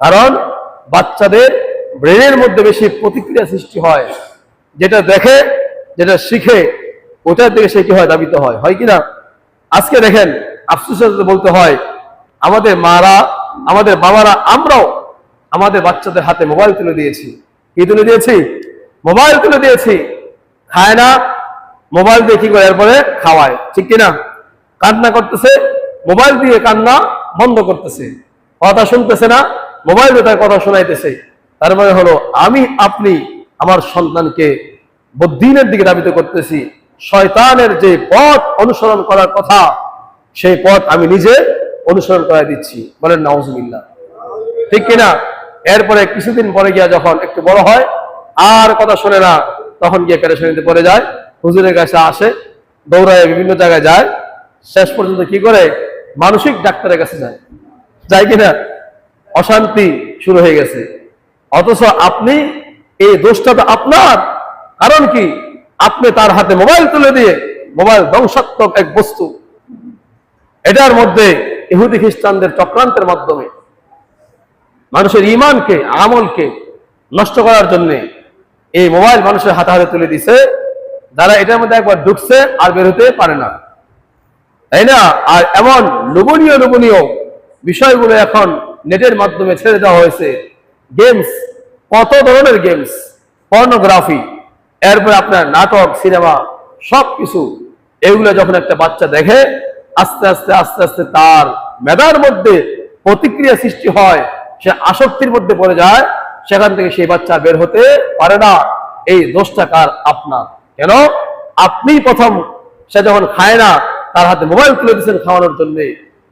কারণ বাচ্চাদের ব্রেনের মধ্যে বেশি প্রতিক্রিয়া সৃষ্টি হয়, যেটা দেখে যেটা শিখে ওটার দিকে সে কি হয়, দাবিত হয়, হয় কিনা? আজকে দেখেন আফসোসের সাথে বলতে হয়, আমাদের মারা, আমাদের বাবারা, আমরাও আমাদের বাচ্চাদের হাতে মোবাইল তুলে দিয়েছি। কি তুলে দিয়েছি? মোবাইল তুলে দিয়েছি। খায় না, মোবাইল দিয়ে কি করে এরপরে খাওয়ায়, ঠিক কিনা? কান্না করতেছে, মোবাইল দিয়ে কান্না বন্ধ করতেছে। কথা শুনতেছে না, মোবাইল দিয়ে তার কথা শোনাইতেছে। তার মানে হলো আমি আপনি আমার সন্তানকে বদ্দিনের দিকে ধাবিত করতেছি। শয়তানের যে পথ অনুসরণ করার কথা, সেই পথ আমি নিজে অনুসরণ করাই দিচ্ছি। বলেন নাউজুবিল্লাহ, ঠিক কিনা? এরপরে কিছুদিন পরে গিয়া যখন একটু বড় হয়, আর কথা শোনে না, তখন গিয়ে পেরেশানিতে পড়ে যায়, হুজুরের কাছে আসে, দৌড়ায় বিভিন্ন জায়গায় যায়, শেষ পর্যন্ত কি করে? মানসিক ডাক্তারের কাছে যায়, যায় কিনা? অশান্তি শুরু হয়ে গেছে। অথচ আপনি, এই দোষটা তো আপনার। কারণ কি? আপনি তার হাতে মোবাইল তুলে দিয়ে, মোবাইল ধ্বংসাত্মক এক বস্তু, এটার মধ্যে ইহুদি খ্রিস্টানদের চক্রান্তের মাধ্যমে মানুষের ঈমানকে, আমলকে নষ্ট করার জন্য এই মোবাইল মানুষের হাতে হাতে তুলে দিছে, যারা এটার মধ্যে একবার ঢুকছে আর বের হতে পারে না, তাই না? আর এমন লোভনীয় লোভনীয় বিষয়গুলো এখন নেটের মাধ্যমে ছেড়ে দেওয়া হয়েছে। গেমস, কত ধরনের গেমস, পর্নোগ্রাফি, এরপরে আপনার নাটক, সিনেমা, সবকিছু। এগুলো যখন একটা বাচ্চা দেখে, আস্তে আস্তে আস্তে আস্তে তার মেধার মধ্যে প্রতিক্রিয়া সৃষ্টি হয়, সে আসক্তির মধ্যে পড়ে যায়, সেখান থেকে সেই বাচ্চা বের হতে পারে না। এই দোষটা কার? আপনার। কেন? আপনি প্রথম, সে যখন খায় না, তার হাতে মোবাইল তুলে দিয়েছেন খাওয়ানোর জন্য।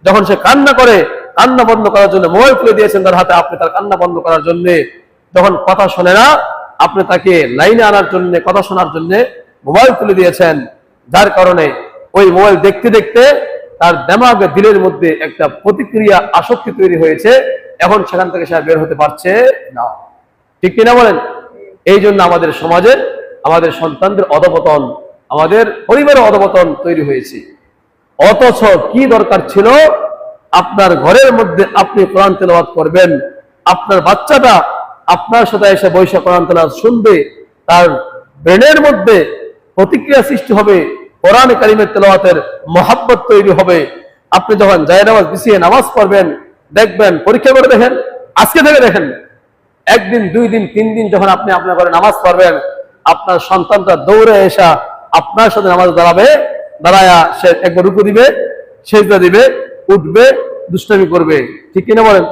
যখন সে কান্না করে, কান্না বন্ধ করার জন্য মোবাইল তুলে দিয়েছেন তার হাতে, আপনি তার কান্না বন্ধ করার জন্য। যখন কথা শোনে না, আপনি তাকে লাইনে আনার জন্য, কথা শোনার জন্য মোবাইল তুলে দিয়েছেন। যার কারণে ওই মোবাইল দেখতে দেখতে তার দিমাগে, দিলের মধ্যে একটা প্রতিক্রিয়া, আসক্তি তৈরি হয়েছে। এখন সেখান থেকে সে বের হতে পারছে না, ঠিক কিনা বলেন? এই জন্য আমাদের সমাজে আমাদের সন্তানদের অধপতন, আমাদের পরিবারের অধপতন তৈরি হয়েছে। অথচ কি দরকার ছিল? আপনার ঘরের মধ্যে আপনি কোরআন তেলাওয়াত করবেন, আপনার বাচ্চাটা আপনার সাথে এসে বৈশা কোরআন তেলাওয়াত শুনবে, তার ব্রেনের মধ্যে প্রতিক্রিয়া সৃষ্টি হবে, কোরআন কারীমের তেলাওয়াতের মহাব্বত তৈরি হবে। আপনি যখন জায়নামাজ বিছিয়ে নামাজ পড়বেন, দেখবেন, পরীক্ষা করে দেখেন, আজকে থেকে দেখেন, একদিন, 2 দিন, 3 দিন যখন আপনি আপনার ঘরে নামাজ পড়বেন, আপনার সন্তানটা দৌড়ে এসে আপনার সাথে নামাজ দাঁড়াবে, দাঁড়ায়া সে একবার রুকু দিবে, সেজদা দিবে, উঠবে, দুষ্টামি করবে, ঠিক কিনা বলেন?